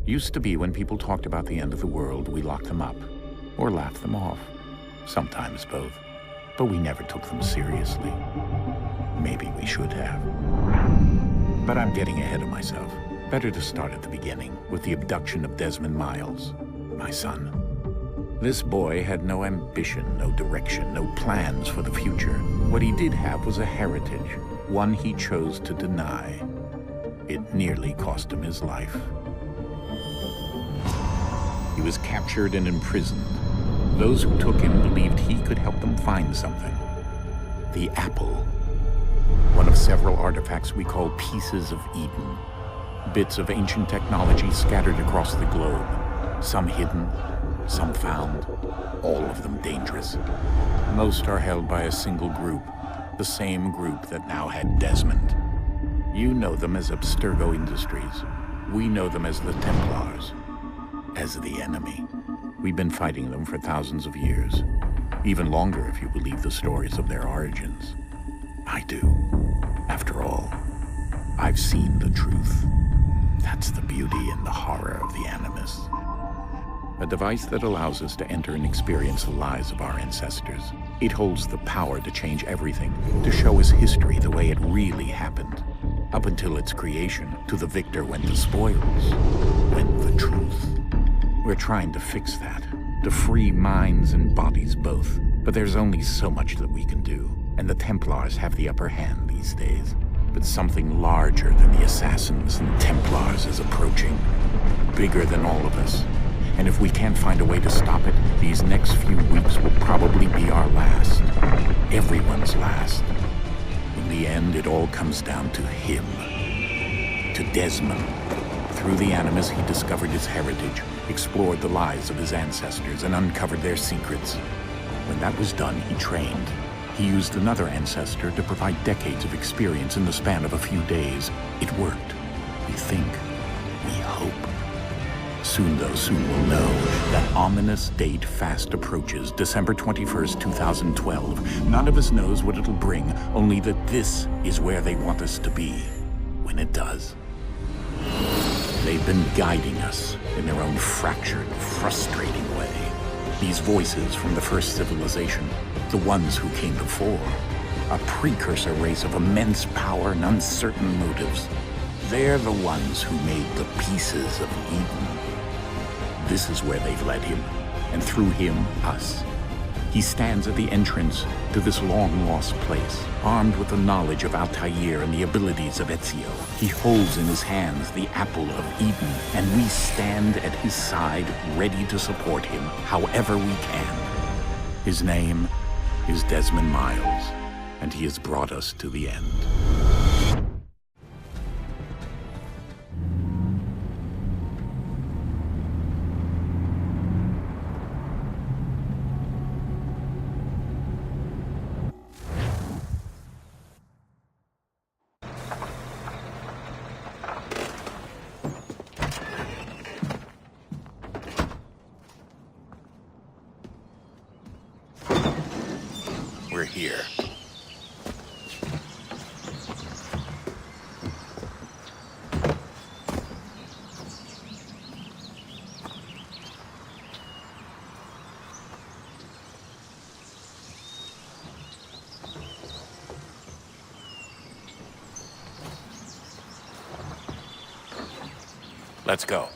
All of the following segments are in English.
Used to be when people talked about the end of the world, we locked them up or laughed them off. Sometimes both. But we never took them seriously. Maybe we should have. But I'm getting ahead of myself. Better to start at the beginning, with the abduction of Desmond Miles, my son. This boy had no ambition, no direction, no plans for the future. What he did have was a heritage, one he chose to deny. It nearly cost him his life. He was captured and imprisoned. Those who took him believed he could help them find something. The apple. One of several artifacts we call pieces of Eden. Bits of ancient technology scattered across the globe. Some hidden, some found, all of them dangerous. Most are held by a single group, the same group that now had Desmond. You know them as Abstergo Industries. We know them as the Templars, as the enemy. We've been fighting them for thousands of years, even longer if you believe the stories of their origins. I do. After all, I've seen the truth. That's the beauty and the horror of the Animus. A device that allows us to enter and experience the lives of our ancestors. It holds the power to change everything, to show us history the way it really happened. Up until its creation, to the victor went the spoils, went the truth. We're trying to fix that, to free minds and bodies both. But there's only so much that we can do, and the Templars have the upper hand these days. But something larger than the Assassins and Templars is approaching, bigger than all of us. And if we can't find a way to stop it, these next few weeks will probably be our last. Everyone's last. In the end, it all comes down to him. To Desmond. Through the Animus, he discovered his heritage, explored the lives of his ancestors, and uncovered their secrets. When that was done, he trained. He used another ancestor to provide decades of experience in the span of a few days. It worked. We think. We hope. Soon, though, soon we'll know. That ominous date fast approaches, December 21st, 2012. None of us knows what it'll bring, only that this is where they want us to be, when it does. They've been guiding us in their own fractured, frustrating way. These voices from the first civilization, the ones who came before, a precursor race of immense power and uncertain motives. They're the ones who made the pieces of Eden. This is where they've led him, and through him, us. He stands at the entrance to this long-lost place, armed with the knowledge of Altair and the abilities of Ezio. He holds in his hands the apple of Eden, and we stand at his side, ready to support him however we can. His name is Desmond Miles, and he has brought us to the end. We're here. Let's go.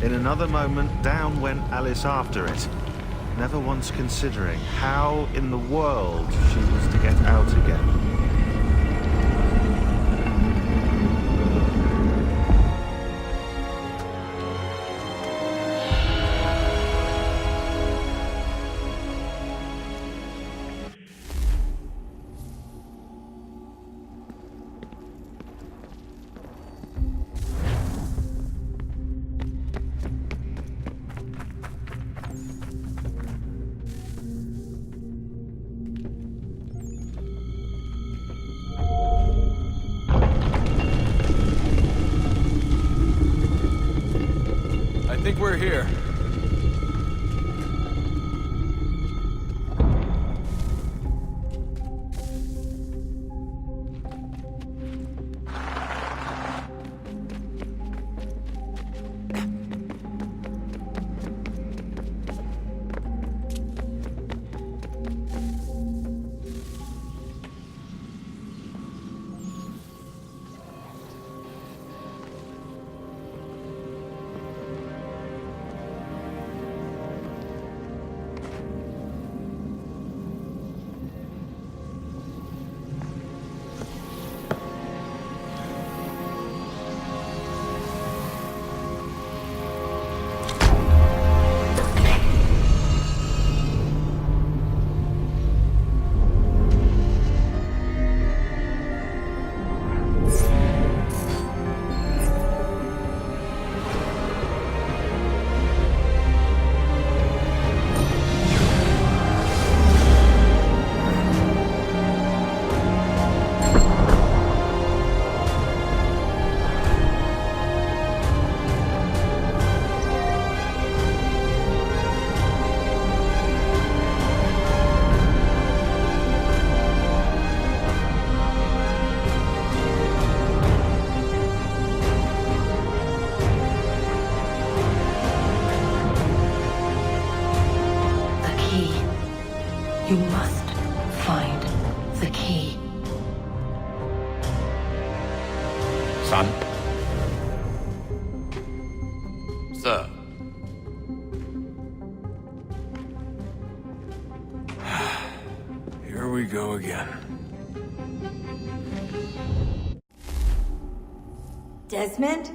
In another moment, down went Alice after it, never once considering how in the world she was to get out again. I think we're here. You must find the key. Son? Sir. Here we go again. Desmond?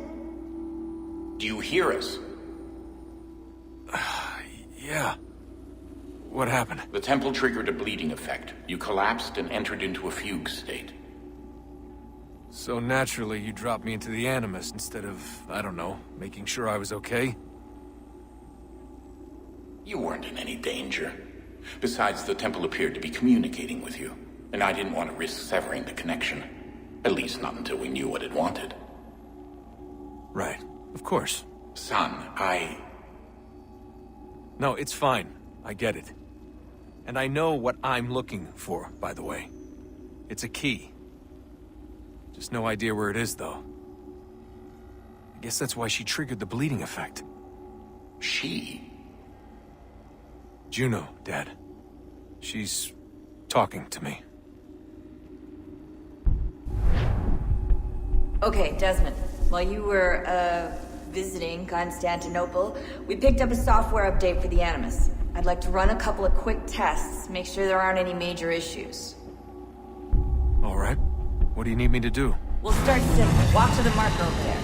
Do you hear us? Yeah. What happened? The temple triggered a bleeding effect. You collapsed and entered into a fugue state. So naturally, you dropped me into the Animus instead of, I don't know, making sure I was okay? You weren't in any danger. Besides, the temple appeared to be communicating with you, and I didn't want to risk severing the connection. At least not until we knew what it wanted. Right. Of course. Son, No, it's fine. I get it. And I know what I'm looking for, by the way. It's a key. Just no idea where it is, though. I guess that's why she triggered the bleeding effect. She? Juno, Dad. She's talking to me. Okay, Desmond. While you were, visiting Constantinople, we picked up a software update for the Animus. I'd like to run a couple of quick tests, make sure there aren't any major issues. All right. What do you need me to do? We'll start simple. Walk to the marker over there.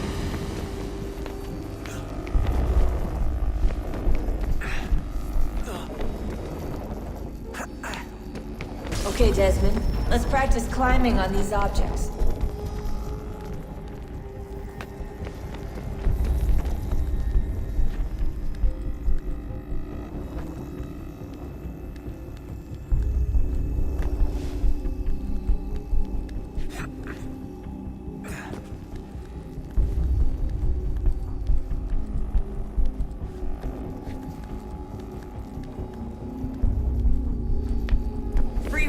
Okay, Desmond. Let's practice climbing on these objects.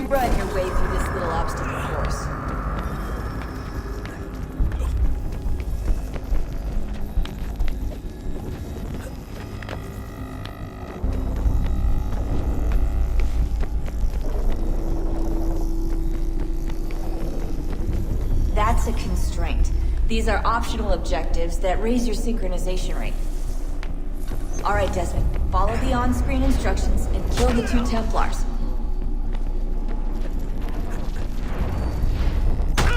Run your way through this little obstacle course. That's a constraint. These are optional objectives that raise your synchronization rate. All right, Desmond. Follow the on-screen instructions and kill the 2 Templars.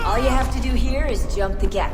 All you have to do here is jump the gap.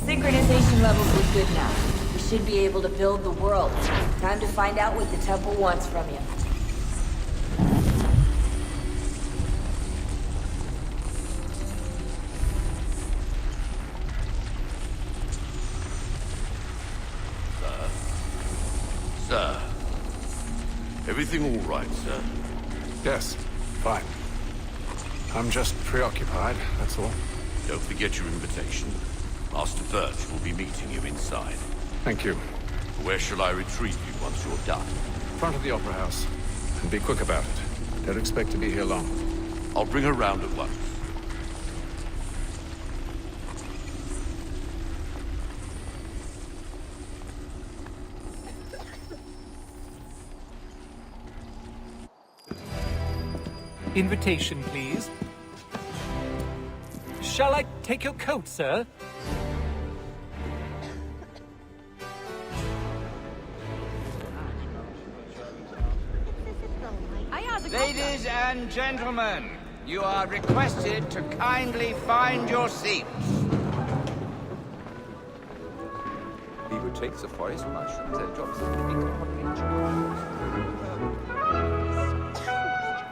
Synchronization levels look good now. We should be able to build the world. Time to find out what the temple wants from you. Sir. Everything all right, sir? Yes, fine. I'm just preoccupied, that's all. Don't forget your invitation. Master Birch will be meeting you inside. Thank you. Where shall I retrieve you once you're done? Front of the Opera House. And be quick about it. Don't expect to be here long. I'll bring her round at once. Invitation, please. Shall I take your coat, sir? Ladies and gentlemen, you are requested to kindly find your seats. He who takes the forest mushrooms, their jobs are to become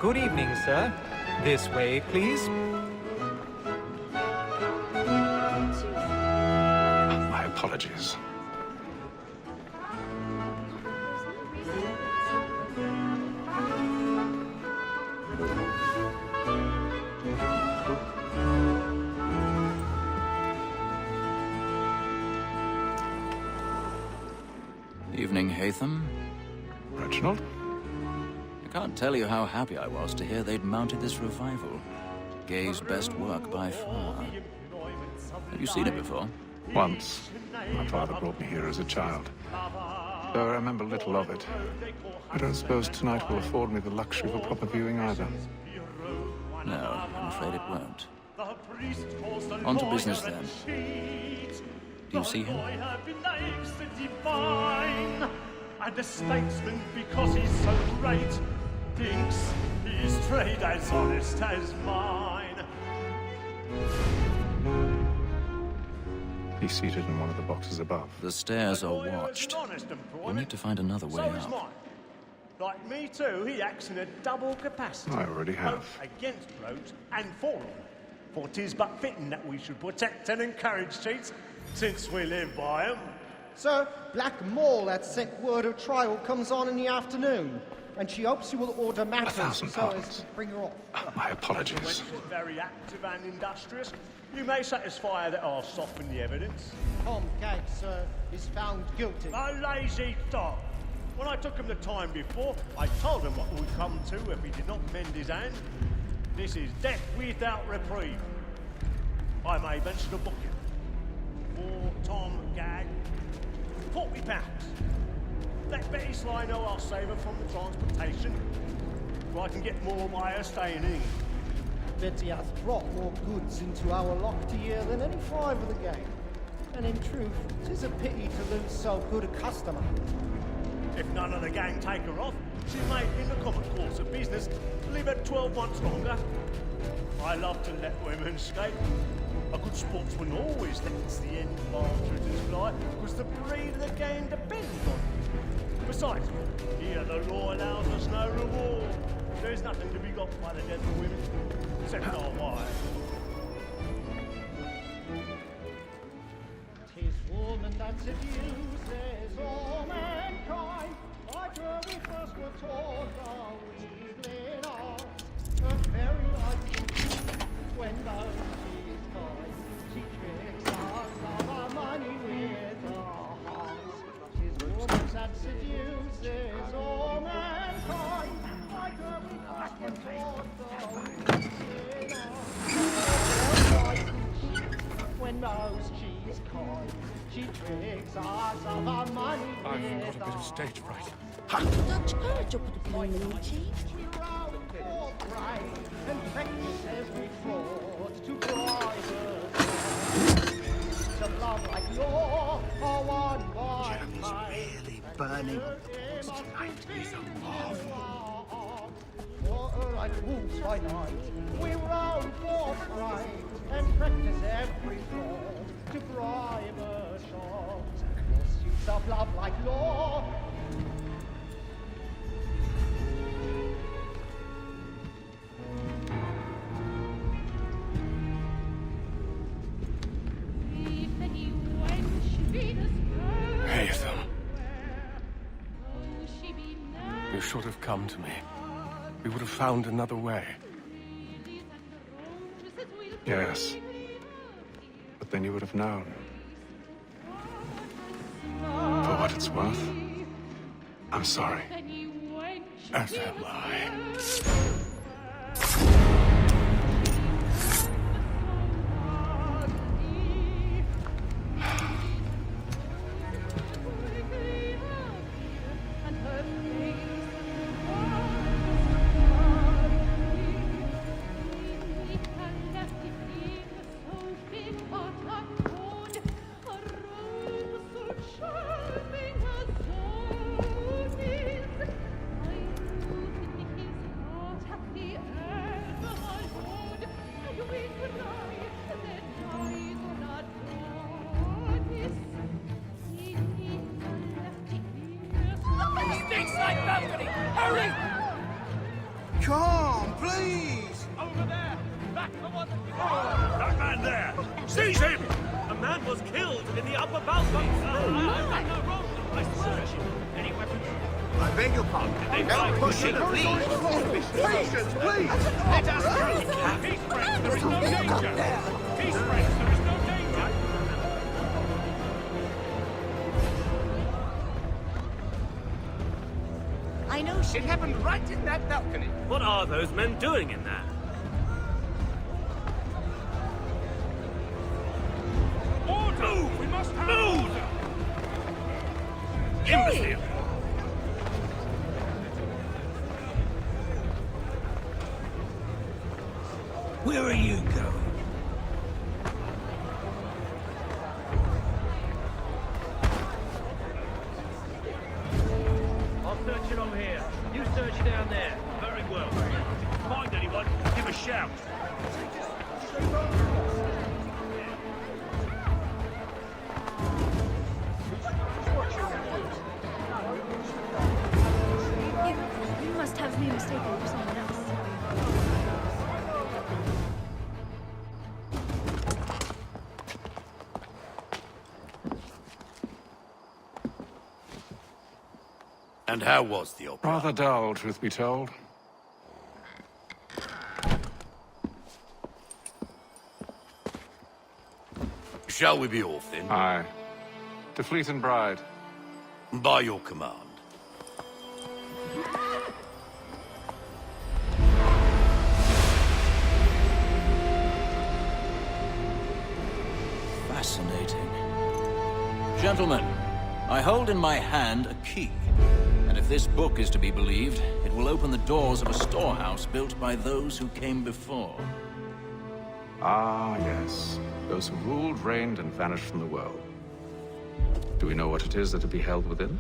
Good evening, sir. This way, please. My apologies. Evening, Hatham. Reginald? I can't tell you how happy I was to hear they'd mounted this revival. Gay's best work by far. Have you seen it before? Once. My father brought me here as a child. Though I remember little of it. I don't suppose tonight will afford me the luxury of a proper viewing either. No, I'm afraid it won't. On to business, then. Do you see him? And a statesman because he's so great thinks his trade as honest as mine. He's seated in one of the boxes above. The stairs are watched. We'll need to find another way So is up. mine. Like me too, he acts in a double capacity. I already have. Both against blokes and for them. For 'tis but fitting that we should protect and encourage cheats, since we live by 'em. Sir, Black Mole had sent word her trial comes on in the afternoon, and she hopes you will order matters 1,000 so pardons. as to bring her off. My apologies. When she's very active and industrious, you may satisfy her that I'll soften the evidence. Tom Gag, sir, is found guilty. A lazy dog. When I took him the time before, I told him what would come to if he did not mend his hand. This is death without reprieve. I may venture to book him. For Tom Gag, £40. Let Betty Sly know I'll save her from the transportation, or I can get more by her staying in. Betty hath brought more goods into our locked year than any 5 of the gang. And in truth, 'tis a pity to lose so good a customer. If none of the gang take her off, she may, in the common course of business, leave her 12 months longer. I love to let women skate. A good sportsman always lets the end partridges fly, because the breed of the game depends on it. Besides, here the law allows us no reward. There's nothing to be got by the death of women, except our wives. 'Tis woman that seduces all. When knows she's coy, she tricks us of our money. I've got a bit of stage fright. Dutch courage up at the blue chief. And practices we fraud to bribe us. Some love like law, or one by Really burning on the boards tonight is a marvel. Like wolves by night, we roam for fright and practice every fraud to bribe a shot. Pursuits of love like law. Haytham. You should have come to me. We would have found another way. Yes. But then you would have known. For what it's worth, I'm sorry. As am I. Come, please! Over there! Back for what? That man there! Seize him! A man was killed in the upper balcony. I've no wrong. I search him. Any weapons? I beg your pardon. Don't push it, please! Patience, please! Let us through. Peace, friends. There is no danger. Peace, friends. There is no danger. I know she... It happened right in that balcony. What are those men doing in there? Move! We must move! Imbecile! Where are you going? I'll search it over here. You search it down there. Very well. If you find anyone, give a shout. You must have me mistaken for someone else. And how was the opera? Rather dull, truth be told. Shall we be off then? Aye. To Fleet and Bride. By your command. Fascinating. Gentlemen, I hold in my hand a key. And if this book is to be believed, it will open the doors of a storehouse built by those who came before. Ah, yes. Those who ruled, reigned, and vanished from the world. Do we know what it is that to be held within?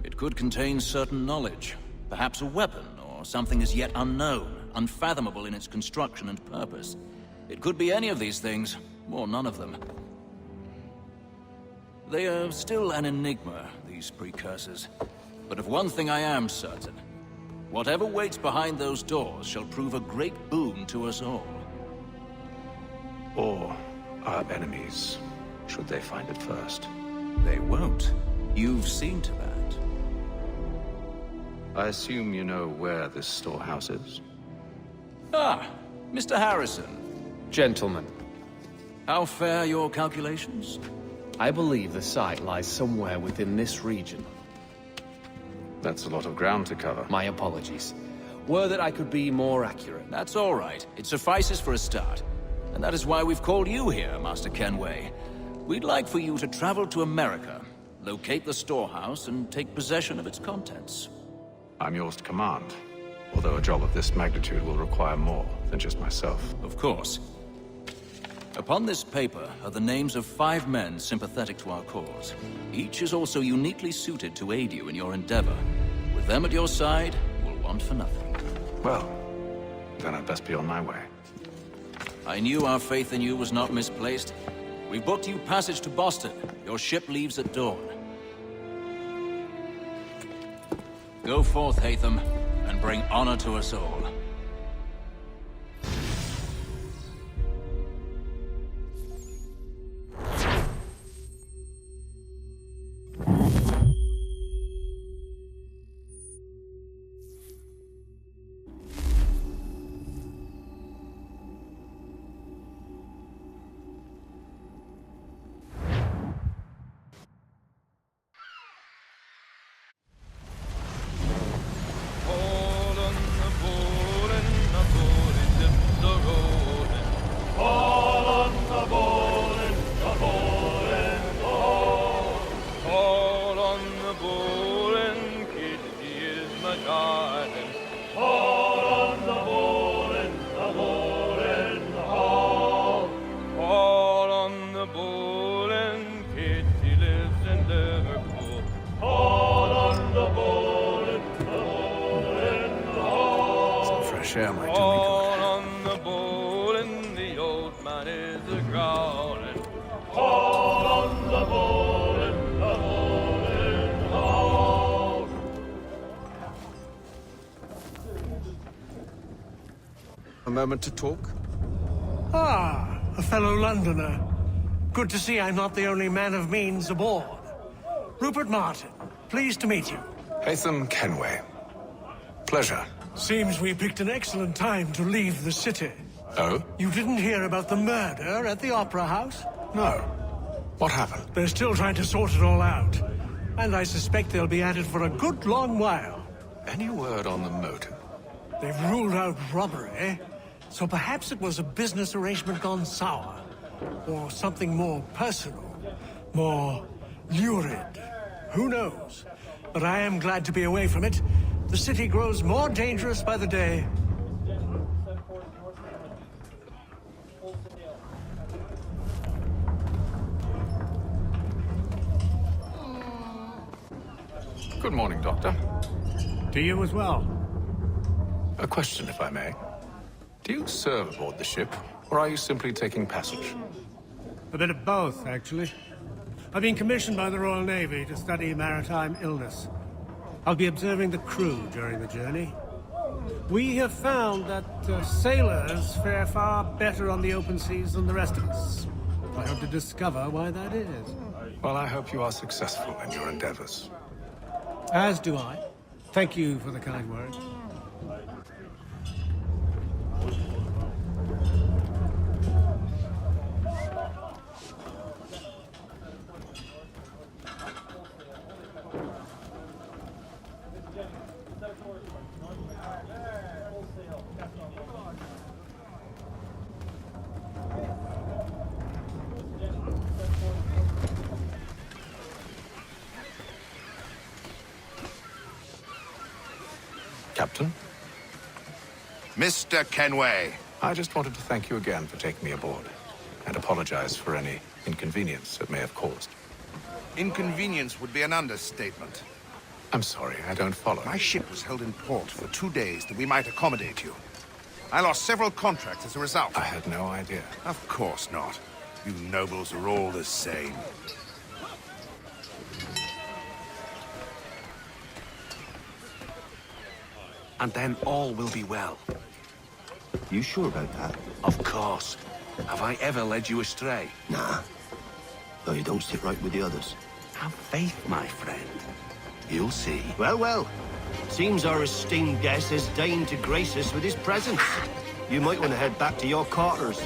It could contain certain knowledge. Perhaps a weapon, or something as yet unknown, unfathomable in its construction and purpose. It could be any of these things, or none of them. They are still an enigma, these precursors. But of one thing I am certain. Whatever waits behind those doors shall prove a great boon to us all. Or our enemies, should they find it first. They won't. You've seen to that. I assume you know where this storehouse is? Ah, Mr. Harrison. Gentlemen, How fare your calculations? I believe the site lies somewhere within this region. That's a lot of ground to cover. My apologies. Were that I could be more accurate. That's all right. It suffices for a start. And that is why we've called you here, Master Kenway. We'd like for you to travel to America, locate the storehouse, and take possession of its contents. I'm yours to command, although a job of this magnitude will require more than just myself. Of course. Upon this paper are the names of 5 men sympathetic to our cause. Each is also uniquely suited to aid you in your endeavor. With them at your side, you will want for nothing. Well, then I'd best be on my way. I knew our faith in you was not misplaced. We've booked you passage to Boston. Your ship leaves at dawn. Go forth, Hatham, and bring honor to us all. Share my tummy good. On the bowl and the old man is a-growling. Haul on the bowl and the bowl and haul. A moment to talk? Ah, a fellow Londoner. Good to see I'm not the only man of means aboard. Rupert Martin, pleased to meet you. Hatham Kenway. Pleasure. Seems we picked an excellent time to leave the city. Oh? You didn't hear about the murder at the Opera House? No. What happened? They're still trying to sort it all out. And I suspect they'll be at it for a good long while. Any word on the motive? They've ruled out robbery, so perhaps it was a business arrangement gone sour. Or something more personal, more lurid. Who knows? But I am glad to be away from it. The city grows more dangerous by the day. Good morning, Doctor. To you as well. A question, if I may. Do you serve aboard the ship, or are you simply taking passage? A bit of both, actually. I've been commissioned by the Royal Navy to study maritime illness. I'll be observing the crew during the journey. We have found that sailors fare far better on the open seas than the rest of us. I hope to discover why that is. Well, I hope you are successful in your endeavors. As do I. Thank you for the kind words. Captain? Mr. Kenway. I just wanted to thank you again for taking me aboard, and apologize for any inconvenience it may have caused. Inconvenience would be an understatement. I'm sorry, I don't follow. My ship was held in port for 2 days that we might accommodate you. I lost several contracts as a result. I had no idea. Of course not. You nobles are all the same. And then all will be well. You sure about that? Of course. Have I ever led you astray? Nah. Though you don't sit right with the others. Have faith, my friend. You'll see. Well, well. Seems our esteemed guest has deigned to grace us with his presence. You might want to head back to your quarters.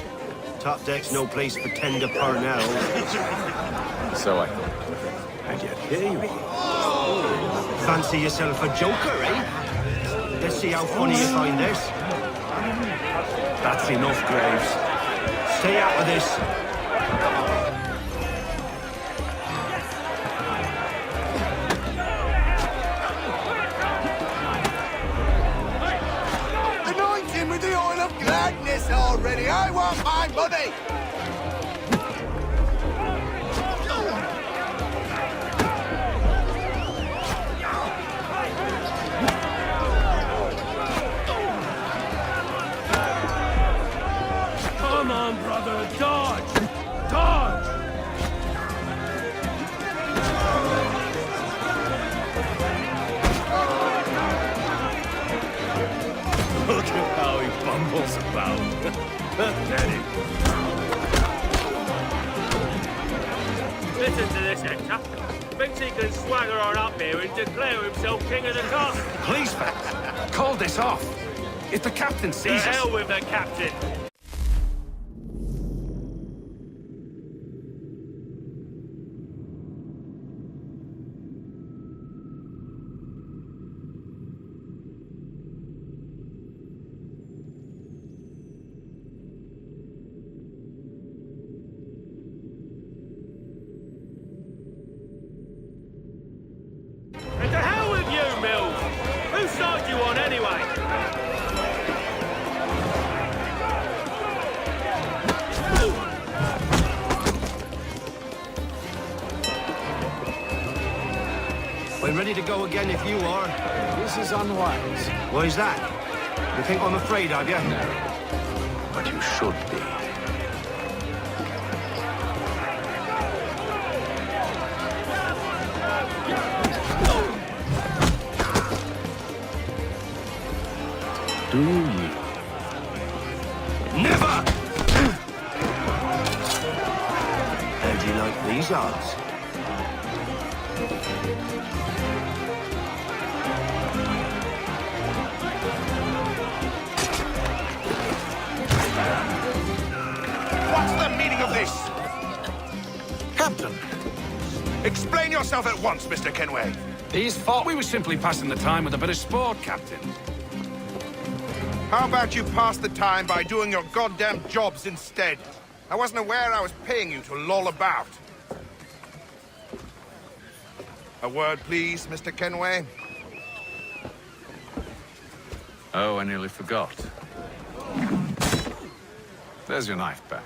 Top deck's no place for tender Parnell. So I thought. And yet here you are. Fancy yourself a joker, eh? Let's see how funny you find this. That's enough, Graves. Stay out of this. Anoint him with the oil of gladness already. I want my money. Come on, brother, dodge! Dodge! Look at how he bumbles about. Pathetic. Listen to this, Hector. Thinks he can swagger on up here and declare himself king of the castle. Please, Fact. Call this off. If the captain To sees us... hell with the captain. And to hell with you, Mills! Whose side you on, anyway? We're ready to go again if you are. This is unwise. Why is that? You think I'm afraid of you? No. But you should be. Do you yield? Never! How do you like these odds? What's the meaning of this? Captain, Explain yourself at once, Mr. Kenway. these thought we were simply passing the time with a bit of sport, Captain. How about you pass the time by doing your goddamn jobs instead? I wasn't aware I was paying you to loll about. A word, please, Mr. Kenway. Oh, I nearly forgot. There's your knife back.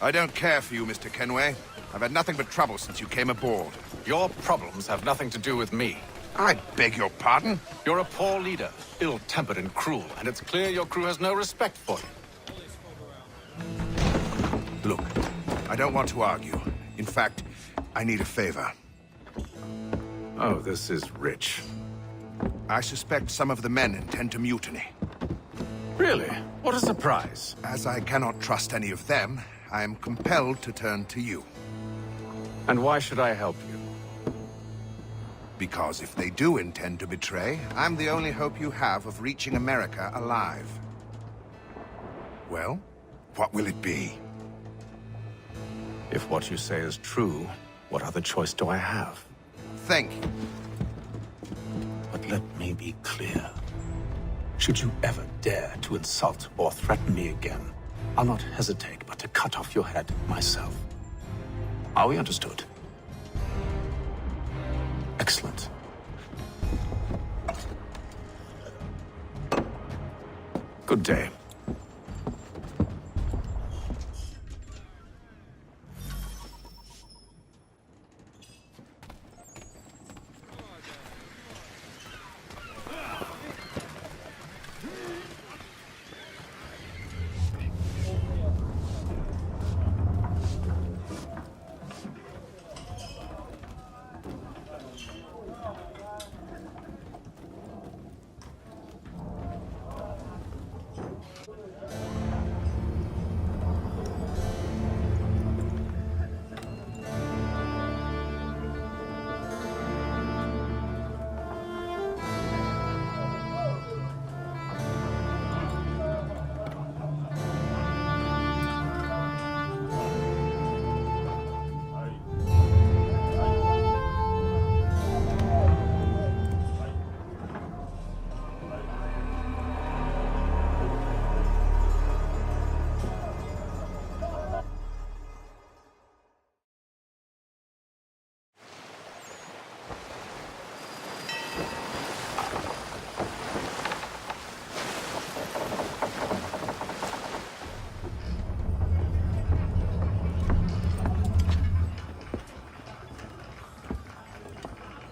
I don't care for you, Mr. Kenway. I've had nothing but trouble since you came aboard. Your problems have nothing to do with me. I beg your pardon? You're a poor leader, ill-tempered and cruel, and it's clear your crew has no respect for you. Look, I don't want to argue. In fact, I need a favor. Oh, this is rich. I suspect some of the men intend to mutiny. Really? What a surprise. As I cannot trust any of them, I am compelled to turn to you. And why should I help you? Because if they do intend to betray, I'm the only hope you have of reaching America alive. Well, what will it be? If what you say is true, what other choice do I have? Thank you. But let me be clear. Should you ever dare to insult or threaten me again, I'll not hesitate but to cut off your head myself. Are we understood? Excellent. Good day.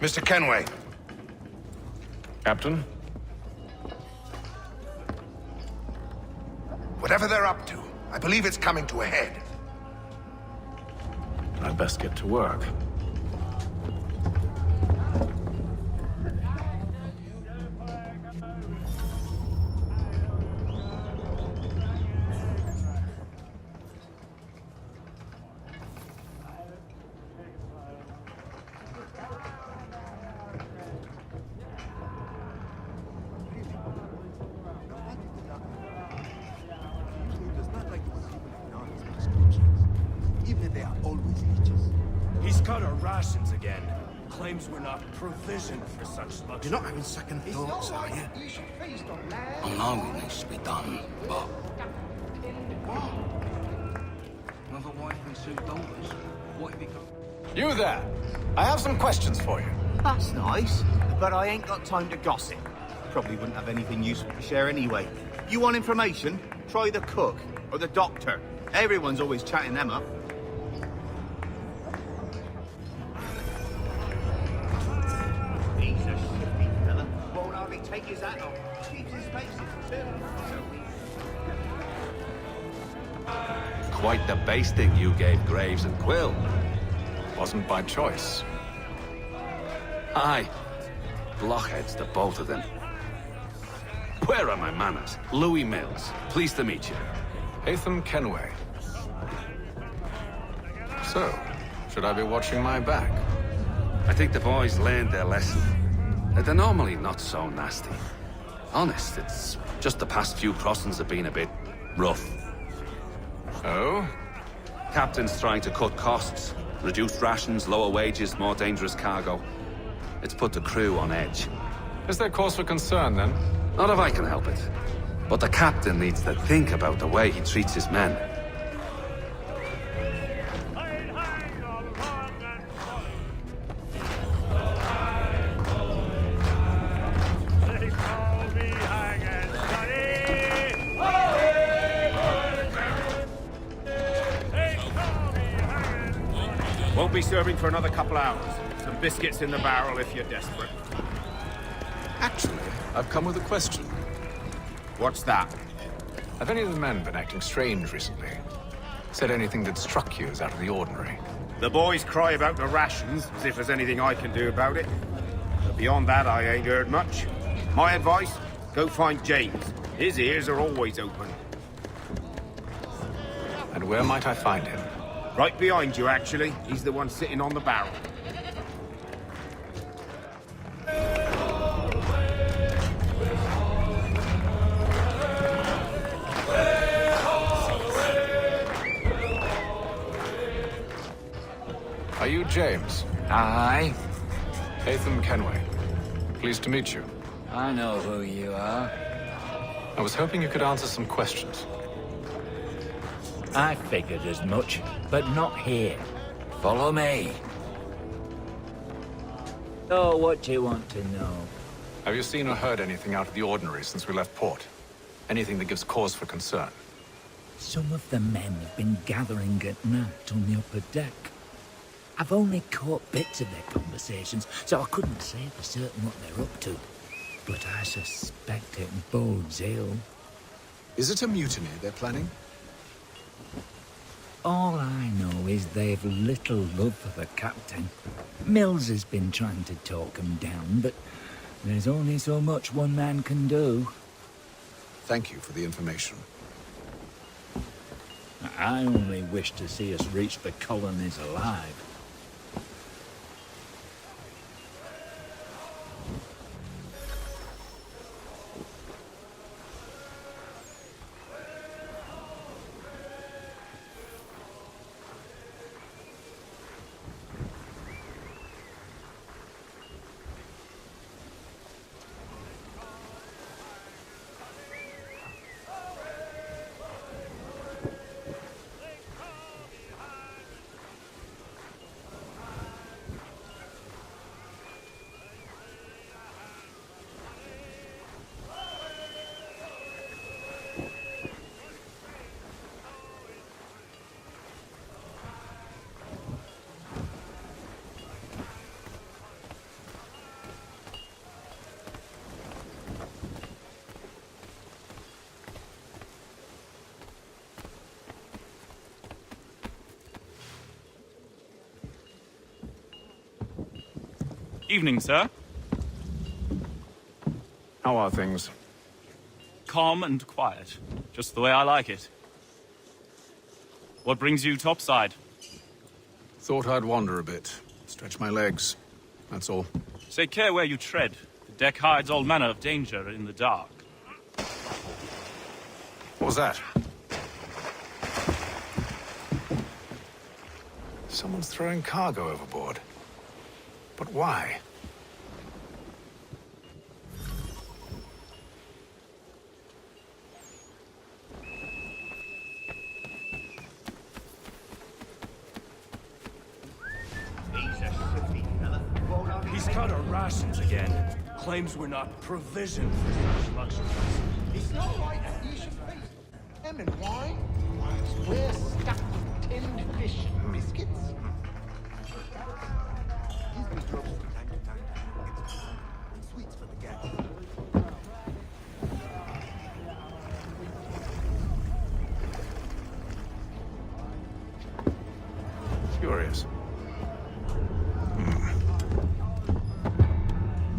Mr. Kenway. Captain? Whatever they're up to, I believe it's coming to a head. I'd best get to work. Even if they are always leeches. He's cut our rations again. Claims we're not provisioned for such luxury. You're not having second thoughts, are you? I know it needs to be done, but... Another wife and 2 daughters. What have you got? You there! I have some questions for you. That's nice, but I ain't got time to gossip. Probably wouldn't have anything useful to share anyway. You want information? Try the cook or the doctor. Everyone's always chatting them up. He's a shifty fella. Won't hardly take his hat off. Keeps his face too. Quite the basting you gave Graves and Quill. Wasn't by choice. Aye. Blockheads, the both of them. Where are my manners? Louis Mills. Pleased to meet you. Hatham Kenway. So, should I be watching my back? I think the boys learned their lesson. They're normally not so nasty. Honest, it's just the past few crossings have been a bit rough. Oh? Captain's trying to cut costs. Reduced rations, lower wages, more dangerous cargo. It's put the crew on edge. Is there cause for concern, then? Not if I can help it. But the captain needs to think about the way he treats his men. Won't be serving for another couple hours. Some biscuits in the barrel if you're desperate. Actually, I've come with a question. What's that? Have any of the men been acting strange recently? Said anything that struck you as out of the ordinary? The boys cry about the rations, as if there's anything I can do about it. But beyond that, I ain't heard much. My advice, go find James. His ears are always open. And where might I find him? Right behind you, actually. He's the one sitting on the barrel. Are you James? Aye. Hatham Kenway. Pleased to meet you. I know who you are. I was hoping you could answer some questions. I figured as much, but not here. Follow me. So, what do you want to know? Have you seen or heard anything out of the ordinary since we left port? Anything that gives cause for concern? Some of the men have been gathering at night on the upper deck. I've only caught bits of their conversations, so I couldn't say for certain what they're up to. But I suspect it bodes ill. Is it a mutiny they're planning? All I know is they've little love for the captain. Mills has been trying to talk him down, but there's only so much one man can do. Thank you for the information. I only wish to see us reach the colonies alive. Evening, sir. How are things? Calm and quiet. Just the way I like it. What brings you topside? Thought I'd wander a bit. Stretch my legs. That's all. Take care where you tread. The deck hides all manner of danger in the dark. What was that? Someone's throwing cargo overboard. But why? He's cut our rations again. Claims we're not provisioned for such luxuries. It's not right that you should face them and wine. We're stuffed with tinned fish and biscuits. These big drops from time to time. And sweets for the gang. Curious.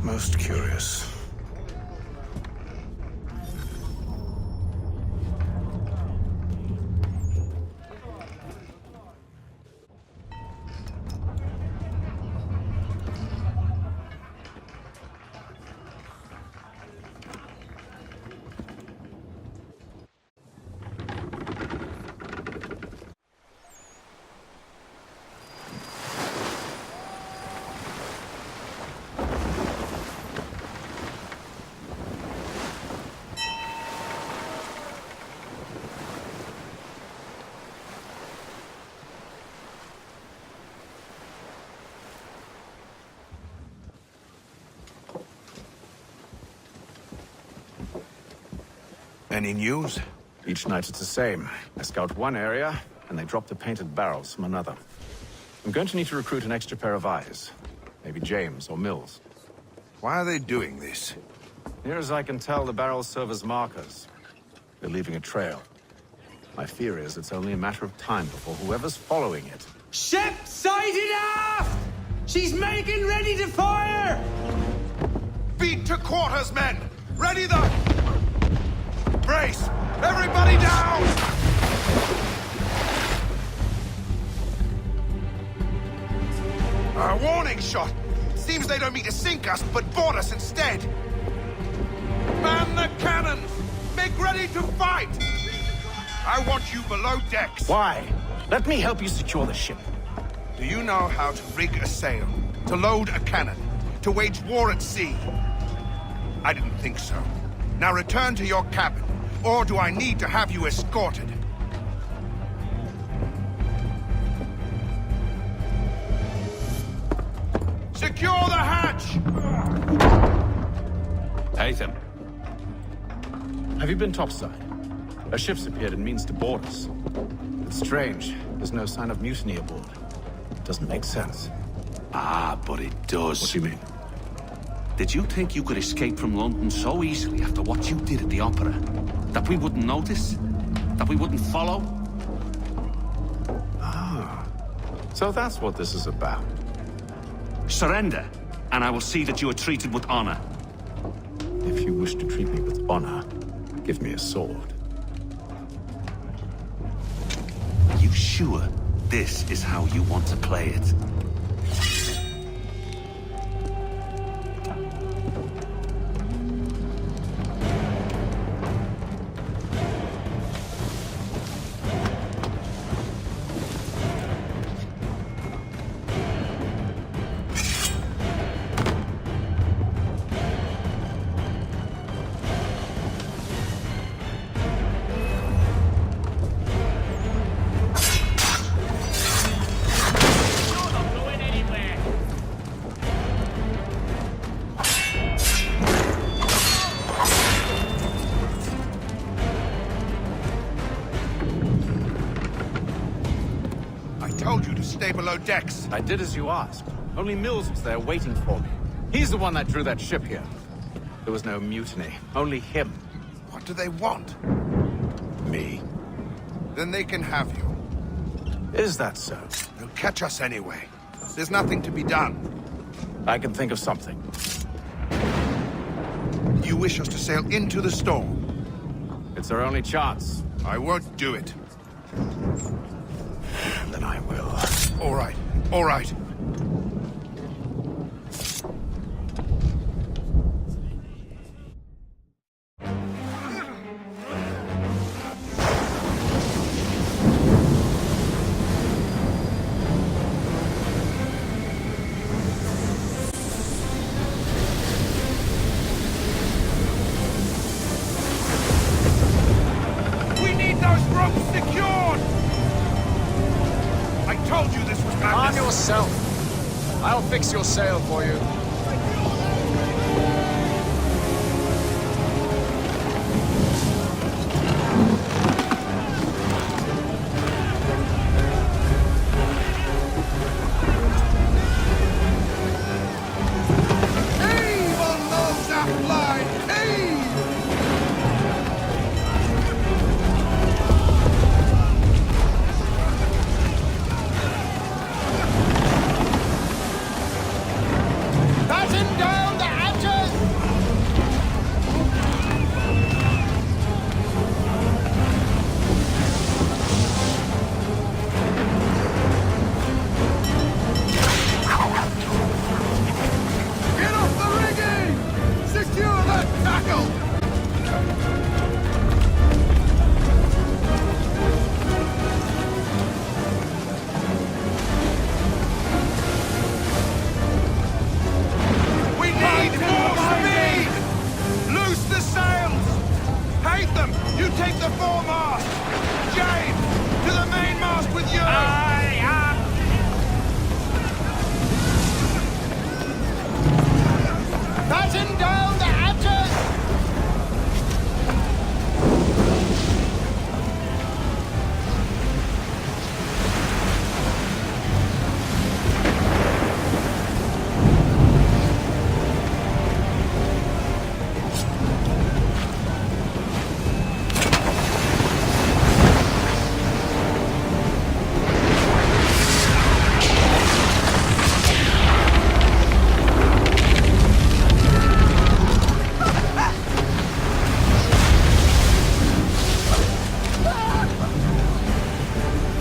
Most curious. Any news? Each night it's the same. I scout one area, and they drop the painted barrels from another. I'm going to need to recruit an extra pair of eyes. Maybe James or Mills. Why are they doing this? Near as I can tell, the barrels serve as markers. They're leaving a trail. My fear is it's only a matter of time before whoever's following it... Ship sighted aft! She's making ready to fire! Beat to quarters, men! Ready the... Brace! Everybody down! A warning shot! Seems they don't mean to sink us, but board us instead! Man the cannons! Make ready to fight! I want you below decks! Why? Let me help you secure the ship. Do you know how to rig a sail? To load a cannon? To wage war at sea? I didn't think so. Now return to your cabin, or do I need to have you escorted? Secure the hatch! Haytham. Have you been topside? A ship's appeared and means to board us. It's strange. There's no sign of mutiny aboard. Doesn't make sense. Ah, but it does. What do you mean? Did you think you could escape from London so easily after what you did at the Opera? That we wouldn't notice? That we wouldn't follow? Ah. So that's what this is about. Surrender, and I will see that you are treated with honor. If you wish to treat me with honor, give me a sword. You sure this is how you want to play it? Stay below decks. I did as you asked. Only Mills was there waiting for me. He's the one that drew that ship here. There was no mutiny. Only him. What do they want? Me. Then they can have you. Is that so? They'll catch us anyway. There's nothing to be done. I can think of something. You wish us to sail into the storm? It's our only chance. I won't do it. Then I will. All right, all right. We need those ropes secured! I told you this was madness. Calm yourself. I'll fix your sail for you. Heave on those aft line! Heave! Batten down the hatches! Get off the rigging! Secure that tackle! We need more speed! Loose the sails! Hate them! You take the foremast! James, to the mainmast with you! Batten down the hatches!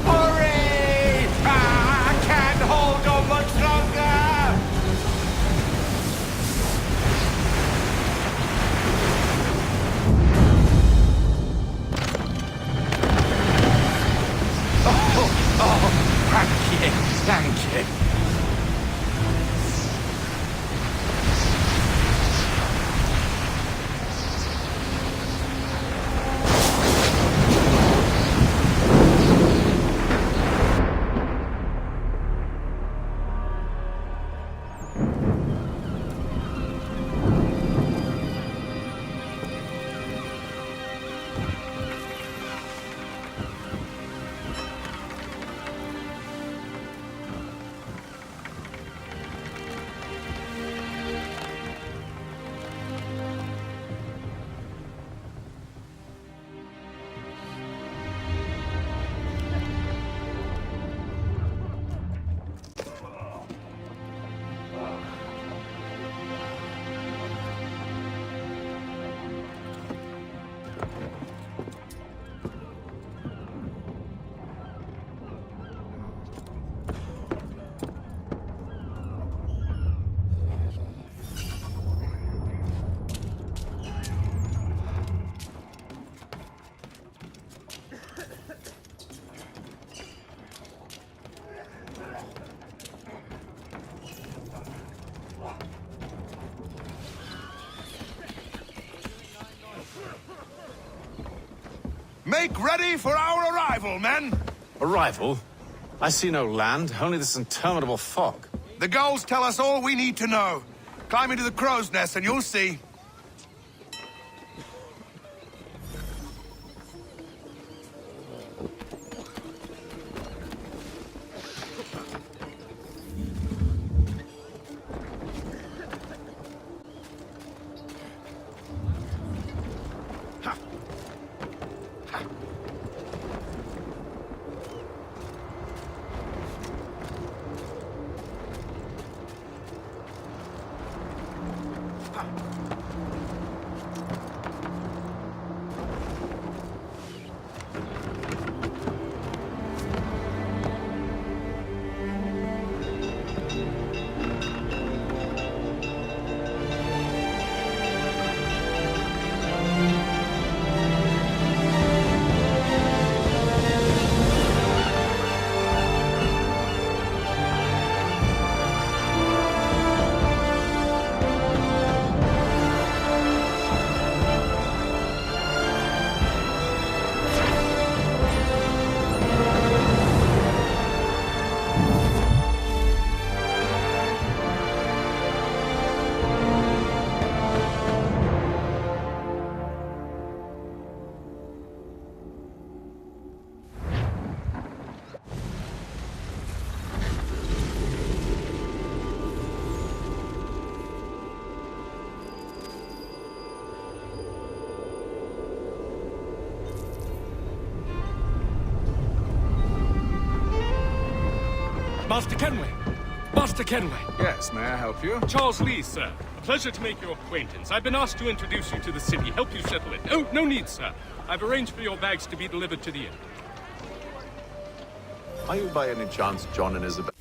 Hurry! I can't hold on much longer! Thank you. Thank you. Make ready for our arrival, men! Arrival? I see no land, only this interminable fog. The gulls tell us all we need to know. Climb into the crow's nest and you'll see. Master Kenway! Master Kenway! Yes, may I help you? Charles Lee, sir. A pleasure to make your acquaintance. I've been asked to introduce you to the city, help you settle it. Oh, no need, sir. I've arranged for your bags to be delivered to the inn. Are you by any chance John and Isabel?